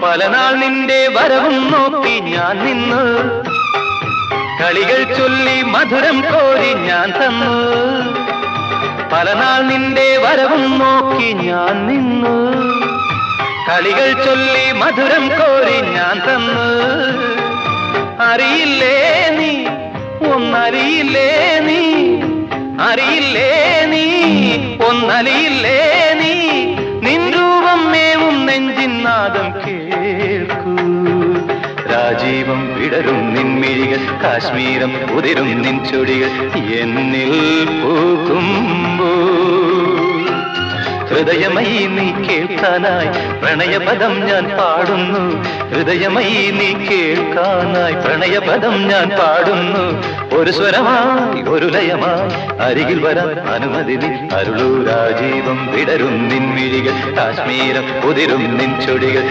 പലനാൾ നിന്റെ വരവും നോക്കി ഞാൻ നിന്നു, കളികൾ ചൊല്ലി മധുരം കോരി ഞാൻ തന്നു. പലനാൾ നിന്റെ വരവും നോക്കി ഞാൻ നിന്നു, കളികൾ ചൊല്ലി മധുരം കോരി ഞാൻ തന്നു. അറിയില്ലേ നീ, ഒന്നറിയില്ലേ നീ, അറിയില്ലേ നീ, ഒന്നറിയില്ലേ നീ, നിൻ രൂപം മേവും നെഞ്ചിൻ നാദം കേൾക്കൂ. രാജീവം വിടരും നിൻമിഴികൾ, കാശ്മീരം ഉതിരും നിൻ ചൊടികൾ എന്നിൽ പൂക്കുമ്പോ. ഹൃദയമയി നീ കേൾക്കാനായി പ്രണയപദം ഞാൻ പാടുന്നു, ഹൃദയമയി നീ കേൾക്കാനായി പ്രണയപദം ഞാൻ പാടുന്നു. ഒരു സ്വരമായി ഒരു ലയമായി അരികിൽ വരാൻ അനുമതി നീ അരുളൂ. രാജീവം വിടരും നിൻമിഴികൾ, കാശ്മീരം ഉതിരും നിൻ ചൊടികൾ